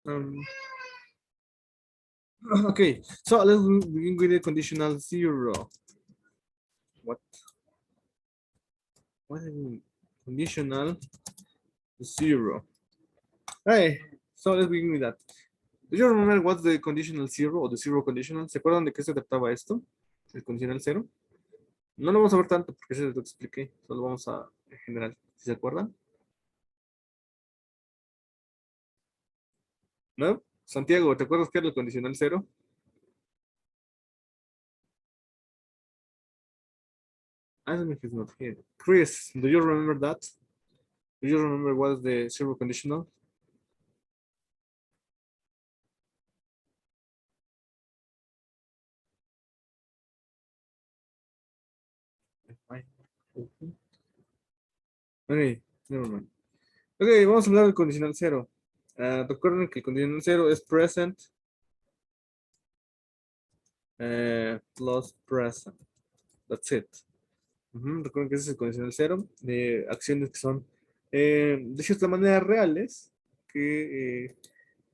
Um, okay, so let's begin with the conditional zero. What? What is conditional zero? Hey, so let's begin with that. Do you remember what's the conditional zero or the zero conditional? ¿Se acuerdan de qué se trataba esto? El condicional cero. No lo vamos a ver tanto porque eso lo expliqué. Solo vamos a en general. ¿Sí se acuerdan? ¿No? Santiago, ¿te acuerdas qué era el condicional cero? Asmik is not here. Chris, do you remember that? Do you remember what is the zero conditional? Ok, never mind. Ok, vamos a hablar del condicional cero. Recuerden que el condicional cero es present plus present. That's it. Recuerden que ese es el condicional cero de acciones que son de cierta manera reales que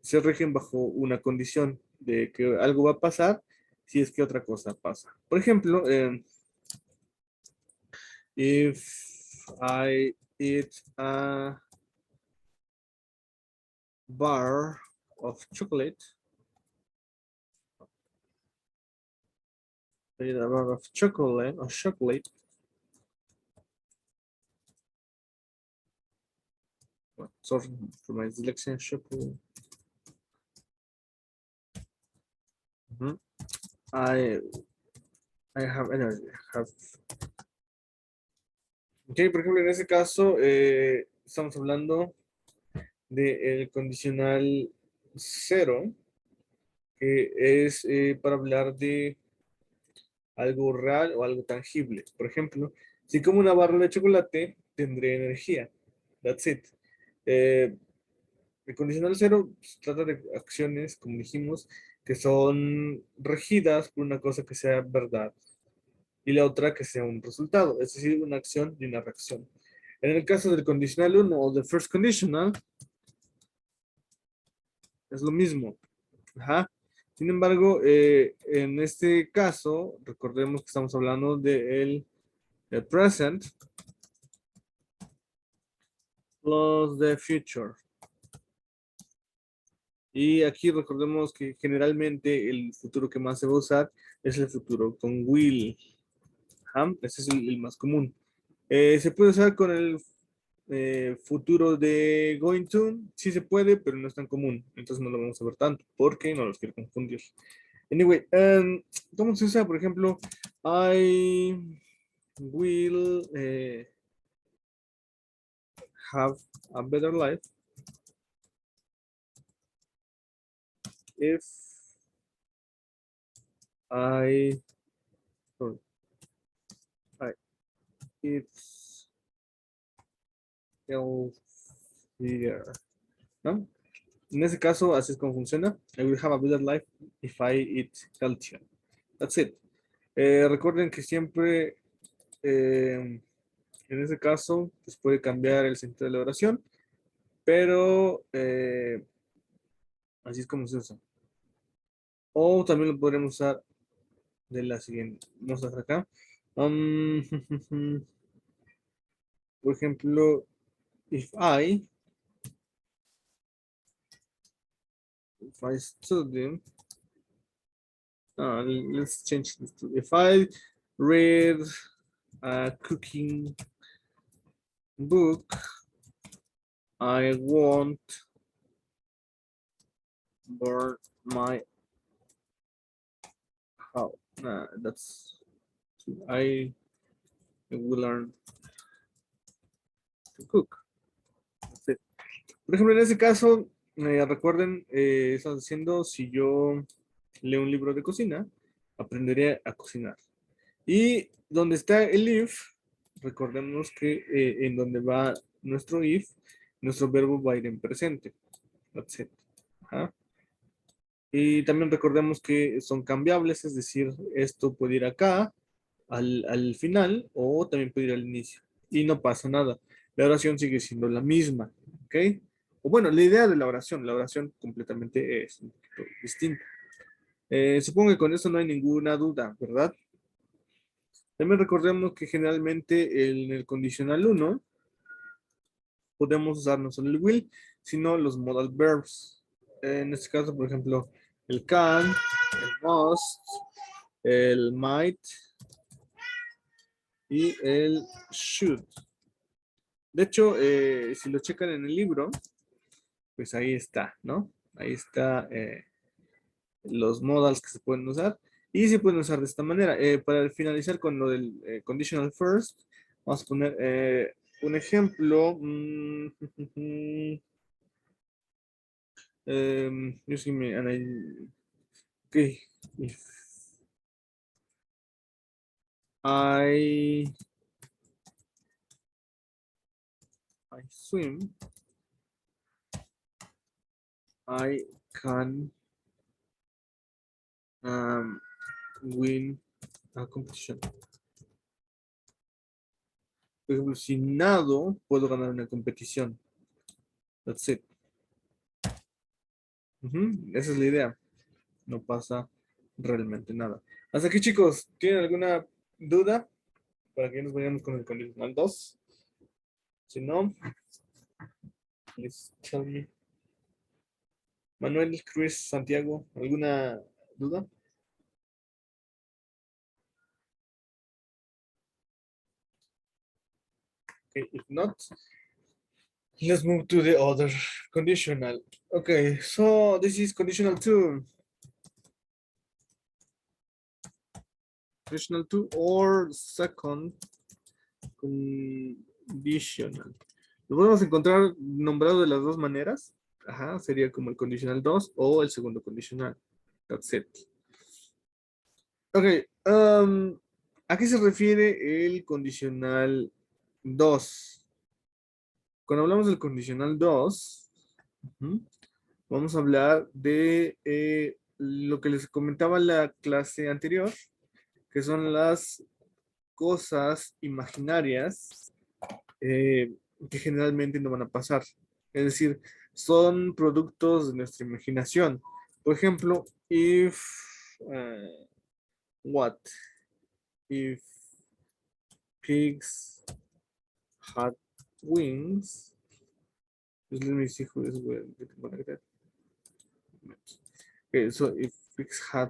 se rigen bajo una condición de que algo va a pasar si es que otra cosa pasa. Por ejemplo, if I eat a bar of chocolate, sorry for my dyslexia, chocolate. I have energy. Ok, por ejemplo, en ese caso, estamos hablando del condicional cero, que es para hablar de algo real o algo tangible. Por ejemplo, si como una barra de chocolate, tendré energía. That's it. El condicional cero pues, trata de acciones, como dijimos, que son regidas por una cosa que sea verdad y la otra que sea un resultado, es decir, una acción y una reacción. En el caso del condicional 1 o del first conditional, es lo mismo. Ajá. Sin embargo, en este caso, recordemos que estamos hablando del present plus the future. Y aquí recordemos que generalmente el futuro que más se va a usar es el futuro con will. Ajá. Ese es el más común. Se puede usar con el futuro de going to, sí se puede, pero no es tan común. Entonces no lo vamos a ver tanto porque no los quiero confundir. Anyway, ¿cómo se usa? Por ejemplo, I will have a better life if I, sorry, I it's healthier, ¿no? En ese caso, así es como funciona. I will have a better life if I eat healthier. That's it. Recuerden que siempre, en ese caso, pues puede cambiar el sentido de la oración, pero así es como se usa. O también lo podremos usar de la siguiente. Vamos a hacer acá. Por ejemplo, if I study, let's change this to if I read a cooking book, I won't burn my house. That's I will learn to cook. That's it. Por ejemplo, en ese caso, recuerden, estamos diciendo, si yo leo un libro de cocina, aprenderé a cocinar. Y donde está el if, recordemos que en donde va nuestro if, nuestro verbo va a ir en presente. That's it. Ajá. Y también recordemos que son cambiables, es decir, esto puede ir acá, al final, o también puede ir al inicio. Y no pasa nada. La oración sigue siendo la misma. ¿Ok? o bueno, la idea de la oración completamente es un poquito distinta. Supongo que con eso no hay ninguna duda, ¿verdad? También recordemos que generalmente en el condicional 1 podemos usar no solo el will, sino los modal verbs. En este caso, por ejemplo, el can, el must, el might y el should. De hecho, si lo checan en el libro, pues ahí está, ¿no? Ahí está los modals que se pueden usar y se pueden usar de esta manera. Para finalizar con lo del conditional first, vamos a poner un ejemplo. Just give me an idea. Okay. If I swim, I can win a competition. Por ejemplo, si nado, puedo ganar una competición. That's it. Esa es la idea. No pasa realmente nada. Hasta aquí, chicos. ¿Tienen alguna duda? Para que nos vayamos con el condicional 2. Si no, please tell me. Manuel, Cruz, Santiago, ¿alguna duda? Okay, if not, let's move to the other conditional. Okay, so this is conditional 2. Conditional 2 or second conditional. Lo podemos encontrar nombrado de las dos maneras. Ajá, sería como el conditional 2 o el segundo condicional. That's it. Ok, ¿a qué se refiere el condicional 2? Cuando hablamos del condicional 2, vamos a hablar de lo que les comentaba en la clase anterior, que son las cosas imaginarias que generalmente no van a pasar. Es decir, son productos de nuestra imaginación. Por ejemplo, what? If pigs had wings, just let me see who is like that. Okay, so if pigs had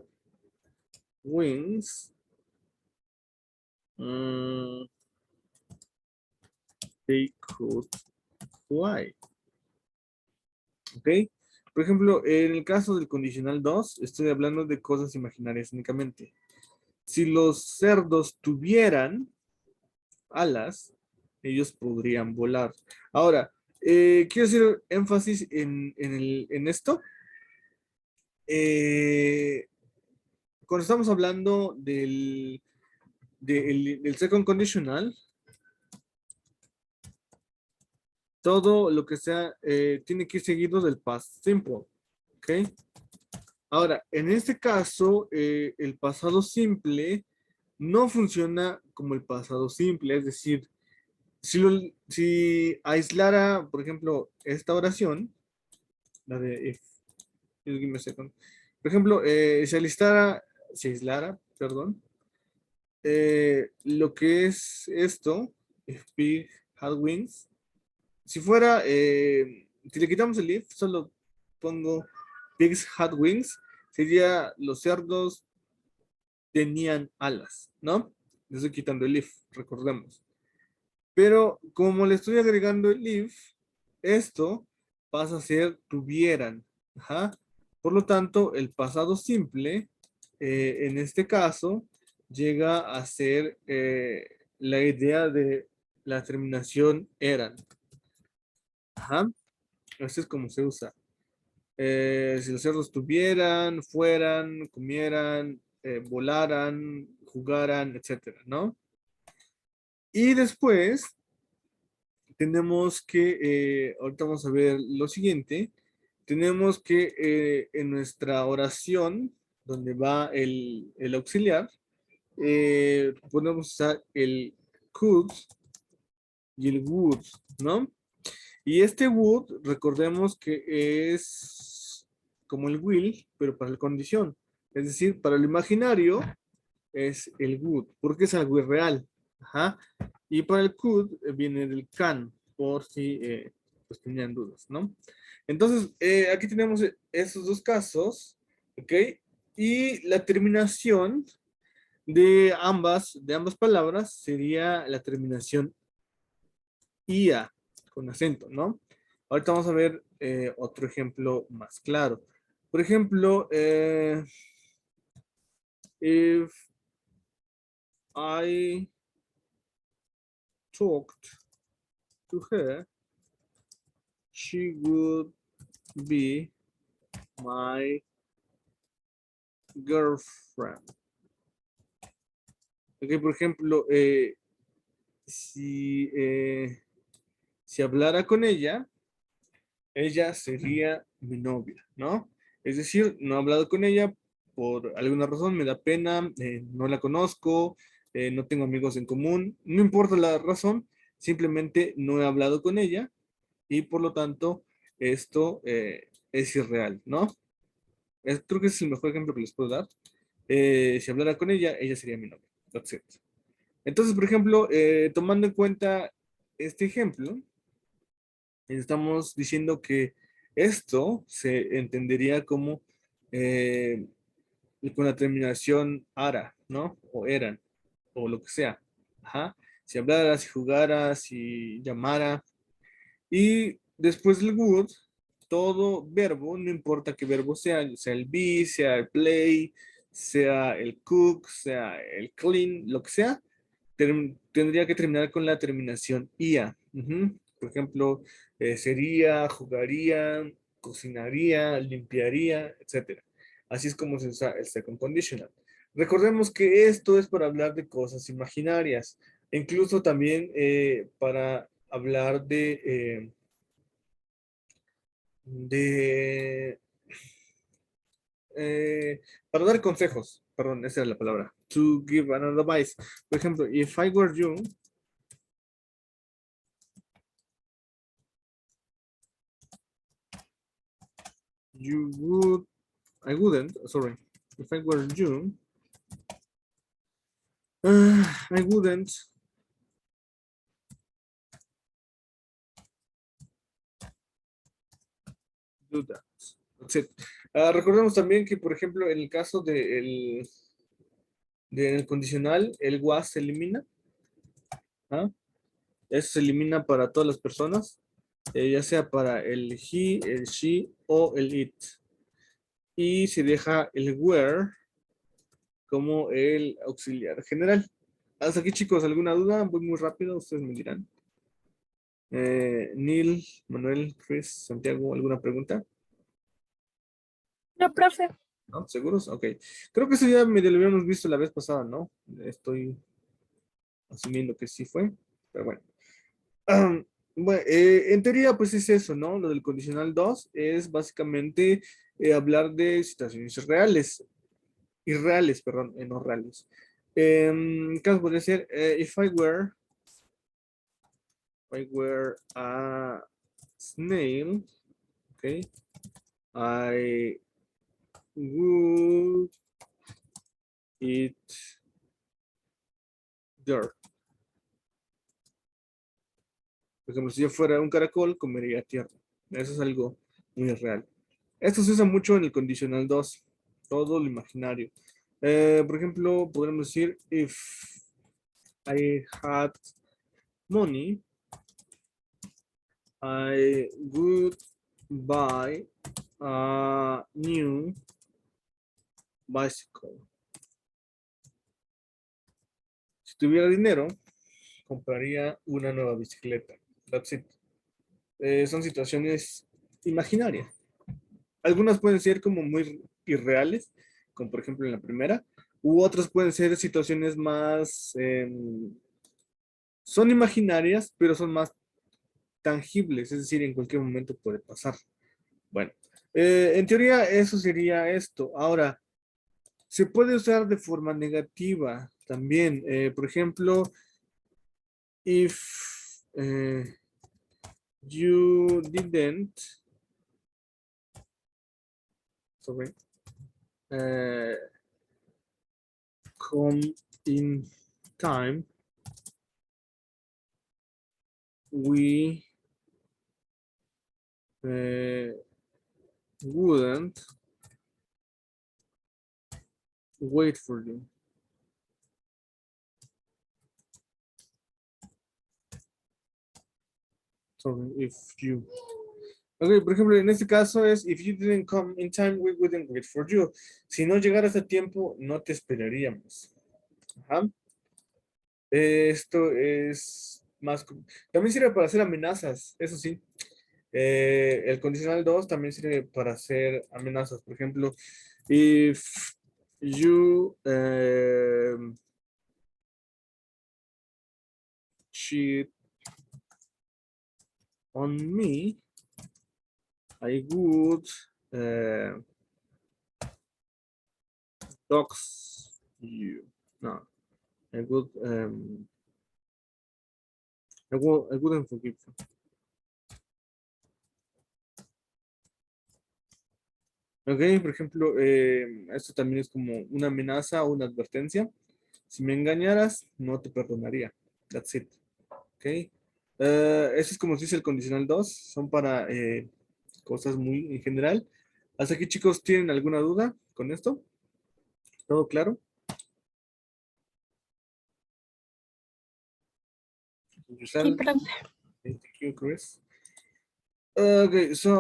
wings, they could fly. ¿Ok? Por ejemplo, en el caso del condicional 2, estoy hablando de cosas imaginarias únicamente. Si los cerdos tuvieran alas, ellos podrían volar. Ahora, quiero hacer énfasis en esto. Cuando estamos hablando del second conditional, todo lo que sea tiene que ir seguido del past simple. ¿Ok? Ahora, en este caso, el pasado simple no funciona como el pasado simple. Es decir, si aislara, por ejemplo, esta oración, la de if, just give me a second. Por ejemplo, si aislara, perdón, lo que es esto, if pig had wings, si fuera, si le quitamos el if, solo pongo pigs had wings, sería los cerdos tenían alas, ¿no? Le estoy quitando el if, recordemos. Pero como le estoy agregando el if, esto pasa a ser tuvieran. Ajá. Por lo tanto, el pasado simple, en este caso, llega a ser la idea de la terminación eran. Ajá. Así es como se usa. Si los cerdos tuvieran, fueran, comieran, volaran, jugaran, etcétera, ¿no? Y después tenemos que, ahorita vamos a ver lo siguiente, tenemos que en nuestra oración, donde va el auxiliar, podemos usar el could y el would, ¿no? Y este would, recordemos que es como el will, pero para la condición. Es decir, para lo imaginario es el would, porque es algo irreal. Ajá. Y para el could viene del can, por si pues tenían dudas, ¿no? Entonces, aquí tenemos esos dos casos, ¿ok? Y la terminación de ambas palabras sería la terminación IA, con acento, ¿no? Ahorita vamos a ver otro ejemplo más claro. Por ejemplo, if I talked to her, she would be my girlfriend. Ok, por ejemplo, si, si hablara con ella sería mi novia, ¿no? Es decir, no he hablado con ella por alguna razón, me da pena, no la conozco, no tengo amigos en común, no importa la razón, simplemente no he hablado con ella y por lo tanto esto es irreal, ¿no? Creo que ese es el mejor ejemplo que les puedo dar. Si hablara con ella sería mi novia. That's it. Entonces, por ejemplo, tomando en cuenta este ejemplo, estamos diciendo que esto se entendería como con la terminación ara, ¿no? O eran, o lo que sea. Ajá. Si hablara, si jugara, si llamara. Y después del would, todo verbo, no importa qué verbo sea el be, sea el play, sea el cook, sea el clean, lo que sea, tendría que terminar con la terminación ia. Ujú. Por ejemplo, sería, jugaría, cocinaría, limpiaría, etcétera. Así es como se usa el second conditional. Recordemos que esto es para hablar de cosas imaginarias, e incluso también para hablar de para dar consejos, perdón, esa es la palabra, to give an advice. Por ejemplo, if I were you, you would, I wouldn't, sorry, if I were you, I wouldn't do that. That's it. Recordemos también que, por ejemplo, en el caso del condicional, el was se elimina. ¿Ah? Eso se elimina para todas las personas, ya sea para el he, el she o el it. Y se deja el where como el auxiliar general. Hasta aquí, chicos, ¿alguna duda? Voy muy rápido, ustedes me dirán. Neil, Manuel, Chris, Santiago, ¿alguna pregunta? No, profe. ¿No? ¿Seguros? Ok. Creo que eso ya medio lo habíamos visto la vez pasada, ¿no? Estoy asumiendo que sí fue, pero bueno. Bueno, en teoría, pues es eso, ¿no? Lo del condicional 2 es básicamente hablar de situaciones reales, irreales, perdón, no reales. Caso podría ser, if I were a snail, okay, I would eat dirt. Por ejemplo, si yo fuera un caracol, comería tierra. Eso es algo muy real. Esto se usa mucho en el condicional 2, todo lo imaginario. Por ejemplo, podríamos decir, if I had money, I would buy a new bicycle. Si tuviera dinero, compraría una nueva bicicleta. That's it. Son situaciones imaginarias. Algunas pueden ser como muy irreales, como por ejemplo en la primera, u otras pueden ser situaciones más, son imaginarias, pero son más tangibles, es decir, en cualquier momento puede pasar. Bueno, en teoría eso sería esto. Ahora, se puede usar de forma negativa también. Por ejemplo, if you didn't, sorry, come in time, we wouldn't wait for you. Sorry, if you. Ok, por ejemplo, en este caso es, if you didn't come in time, we wouldn't wait for you. Si no llegaras a tiempo, no te esperaríamos. Ajá. Esto es más... También sirve para hacer amenazas, eso sí. El condicional 2 también sirve para hacer amenazas. Por ejemplo, if you cheat on me, I would dox you. No, I would I wouldn't forgive you. Ok, por ejemplo, esto también es como una amenaza o una advertencia. Si me engañaras, no te perdonaría. That's it. Ok. Eso es como se dice el condicional 2. Son para cosas muy en general. Hasta aquí, chicos, ¿tienen alguna duda con esto? ¿Todo claro? Sí, profe. Thank you, Chris. Okay, so